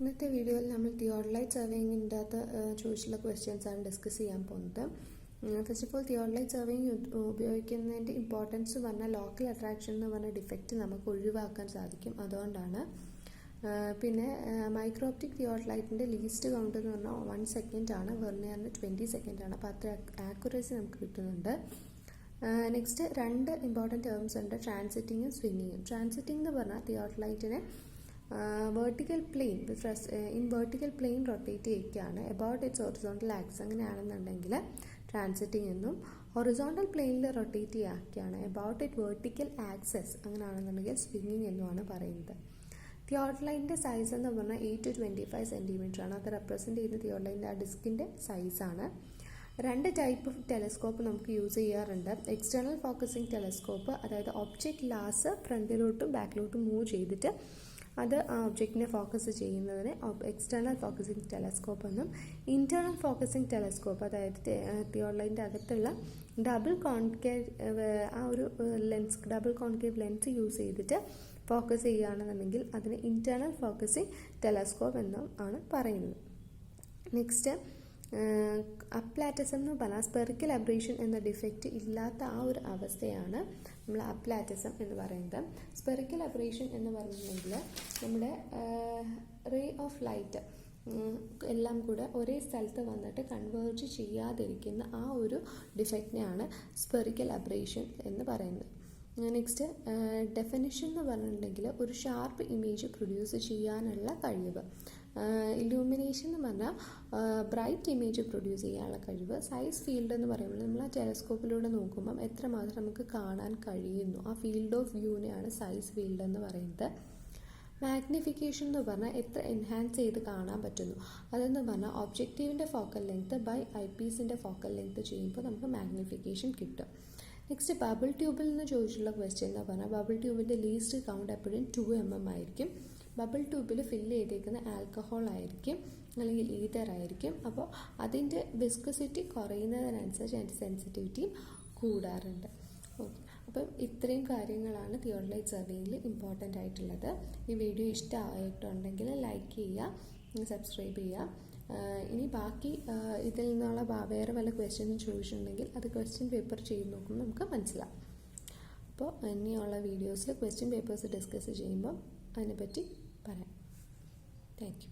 ഇന്നത്തെ വീഡിയോയിൽ നമ്മൾ തിയോഡലൈറ്റ് സർവേയിങ്ങിൻ്റെ അകത്ത് ചോദിച്ചിട്ടുള്ള ക്വസ്റ്റ്യൻസ് ആണ് ഡിസ്കസ് ചെയ്യാൻ പോകുന്നത്. First of all theodolite surveying ഉപയോഗിക്കുന്നതിൻ്റെ ഇമ്പോർട്ടൻസ് പറഞ്ഞാൽ ലോക്കൽ അട്രാക്ഷൻ എന്ന് പറഞ്ഞ ഡിഫക്റ്റ് നമുക്ക് ഒഴിവാക്കാൻ സാധിക്കും. അതുകൊണ്ടാണ്. പിന്നെ മൈക്രോപ്റ്റിക് തിയോഡലൈറ്റിൻ്റെ ലീസ്റ്റ് കൗണ്ട് എന്ന് പറഞ്ഞാൽ 1 സെക്കൻഡ് ആണ്, വെർനിയറിന് 20 സെക്കൻഡ് ആണ്. അപ്പോൾ അത്ര ആക്യുറസി നമുക്ക് കിട്ടുന്നുണ്ട്. നെക്സ്റ്റ് രണ്ട് ഇമ്പോർട്ടൻറ്റ് ടേംസ് ഉണ്ട്, ട്രാൻസിറ്റിങ്ങും സ്വിങ്ങിങ്ങും. ട്രാൻസിറ്റിംഗ് എന്ന് പറഞ്ഞാൽ തിയോഡലൈറ്റിനെ vertical plane in vertical plane rotate ചെയ്യുകയാണ് എബൌട്ട് ഇറ്റ്സ് ഹൊറിസോണ്ടൽ ആക്സ്. അങ്ങനെയാണെന്നുണ്ടെങ്കിൽ ട്രാൻസിറ്റിംഗ് എന്നും, ഹൊറിസോണ്ടൽ പ്ലെയിനിൽ റൊട്ടേറ്റ് ചെയ്യുകയാണ് എബൌട്ട് ഇറ്റ് വെർട്ടിക്കൽ ആക്സസ്, അങ്ങനെയാണെന്നുണ്ടെങ്കിൽ സ്വിങ്ങിങ് എന്നുമാണ് പറയുന്നത്. തിയോഡലൈറ്റിൻ്റെ സൈസ് എന്ന് പറഞ്ഞാൽ 8 to 25 സെൻറ്റിമീറ്റർ ആണ്. അത് റെപ്രസെൻറ്റ് ചെയ്യുന്ന തിയോഡലൈറ്റിൻ്റെ ആ ഡിസ്കിൻ്റെ സൈസാണ്. രണ്ട് ടൈപ്പ് ഓഫ് ടെലസ്കോപ്പ് നമുക്ക് യൂസ് ചെയ്യാറുണ്ട്. എക്സ്റ്റേണൽ ഫോക്കസിങ് ടെലസ്കോപ്പ്, അതായത് ഒബ്ജക്റ്റ് ഗ്ലാസ് ഫ്രണ്ടിലോട്ടും ബാക്കിലോട്ടും മൂവ് ചെയ്തിട്ട് അത് ആ ഒബ്ജക്റ്റിനെ ഫോക്കസ് ചെയ്യുന്നതിന് എക്സ്റ്റേണൽ ഫോക്കസിങ് ടെലസ്കോപ്പ് എന്നും, ഇൻറ്റേർണൽ ഫോക്കസിങ് ടെലസ്കോപ്പ്, അതായത് തിയോഡലൈറ്റിൻ്റെ അകത്തുള്ള ഡബിൾ കോൺകേവ് ആ ഒരു lens, double concave lens use ചെയ്തിട്ട് ഫോക്കസ് ചെയ്യുകയാണെന്നുണ്ടെങ്കിൽ അതിന് ഇൻറ്റേർണൽ ഫോക്കസിങ് ടെലസ്കോപ്പ് എന്നും ആണ് പറയുന്നത്. നെക്സ്റ്റ് അപ്ലാറ്റിസം എന്ന് പറഞ്ഞാൽ സ്പെറിക്കൽ അബ്രേഷൻ എന്ന ഡിഫക്റ്റ് ഇല്ലാത്ത ആ ഒരു അവസ്ഥയാണ് നമ്മൾ അപ്ലാറ്റിസം എന്ന് പറയുന്നത്. സ്പെറിക്കൽ അബ്രേഷൻ എന്ന് പറഞ്ഞിട്ടുണ്ടെങ്കിൽ നമ്മുടെ റേ ഓഫ് ലൈറ്റ് എല്ലാം കൂടെ ഒരേ സ്ഥലത്ത് വന്നിട്ട് കൺവേർജ് ചെയ്യാതിരിക്കുന്ന ആ ഒരു ഡിഫക്റ്റിനെയാണ് സ്പെറിക്കൽ അബ്രേഷൻ എന്ന് പറയുന്നത്. നെക്സ്റ്റ് ഡെഫിനിഷൻ എന്ന് പറഞ്ഞിട്ടുണ്ടെങ്കിൽ ഒരു ഷാർപ്പ് ഇമേജ് പ്രൊഡ്യൂസ് ചെയ്യാനുള്ള കഴിവ്. ഇലൂമിനേഷൻ എന്ന് പറഞ്ഞാൽ ബ്രൈറ്റ് ഇമേജ് പ്രൊഡ്യൂസ് ചെയ്യാനുള്ള കഴിവ്. സൈസ് ഫീൽഡ് എന്ന് പറയുമ്പോൾ നമ്മൾ ആ ടെലസ്കോപ്പിലൂടെ നോക്കുമ്പം എത്രമാത്രം നമുക്ക് കാണാൻ കഴിയുന്നു, ആ ഫീൽഡ് ഓഫ് വ്യൂവിനെയാണ് സൈസ് ഫീൽഡ് എന്ന് പറയുന്നത്. മാഗ്നിഫിക്കേഷൻ എന്ന് പറഞ്ഞാൽ എത്ര എൻഹാൻസ് ചെയ്ത് കാണാൻ പറ്റുന്നു. അതെന്ന് പറഞ്ഞാൽ ഒബ്ജക്റ്റീവിൻ്റെ ഫോക്കൽ ലെങ്ത് ബൈ ഐ പീസിൻ്റെ ഫോക്കൽ ലെങ്ത് ചെയ്യുമ്പോൾ നമുക്ക് മാഗ്നിഫിക്കേഷൻ കിട്ടും. നെക്സ്റ്റ് ബബിൾ ട്യൂബിൽ നിന്ന് ചോദിച്ചിട്ടുള്ള ക്വസ്റ്റ്യൻ എന്ന് പറഞ്ഞാൽ ബബിൾ ട്യൂബിൻ്റെ ലീസ്റ്റ് കൗണ്ട് എപ്പോഴും 2 mm ആയിരിക്കും. ബബിൾ ട്യൂബിൽ ഫില്ല് ചെയ്തേക്കുന്ന ആൽക്കഹോൾ ആയിരിക്കും അല്ലെങ്കിൽ ഈതർ ആയിരിക്കും. അപ്പോൾ അതിൻ്റെ വിസ്കസിറ്റി കുറയുന്നതിനനുസരിച്ച് അതിൻ്റെ സെൻസിറ്റിവിറ്റിയും കൂടാറുണ്ട്. ഓക്കെ, അപ്പം ഇത്രയും കാര്യങ്ങളാണ് തിയോഡലൈറ്റ് സർവേയിൽ ഇമ്പോർട്ടൻ്റ് ആയിട്ടുള്ളത്. ഈ വീഡിയോ ഇഷ്ടമായിട്ടുണ്ടെങ്കിൽ ലൈക്ക് ചെയ്യുക, സബ്സ്ക്രൈബ് ചെയ്യുക. ഇനി ബാക്കി ഇതിൽ നിന്നുള്ള വേറെ വല്ല ക്വസ്റ്റ്യനും ചോദിച്ചിട്ടുണ്ടെങ്കിൽ അത് ക്വസ്റ്റ്യൻ പേപ്പർ ചെയ്ത് നോക്കുമ്പോൾ നമുക്ക് മനസ്സിലാവും. അപ്പോൾ ഇനിയുള്ള വീഡിയോസിൽ ക്വസ്റ്റ്യൻ പേപ്പേഴ്സ് ഡിസ്കസ് ചെയ്യുമ്പോൾ അതിനെപ്പറ്റി പറയാം. Thank you.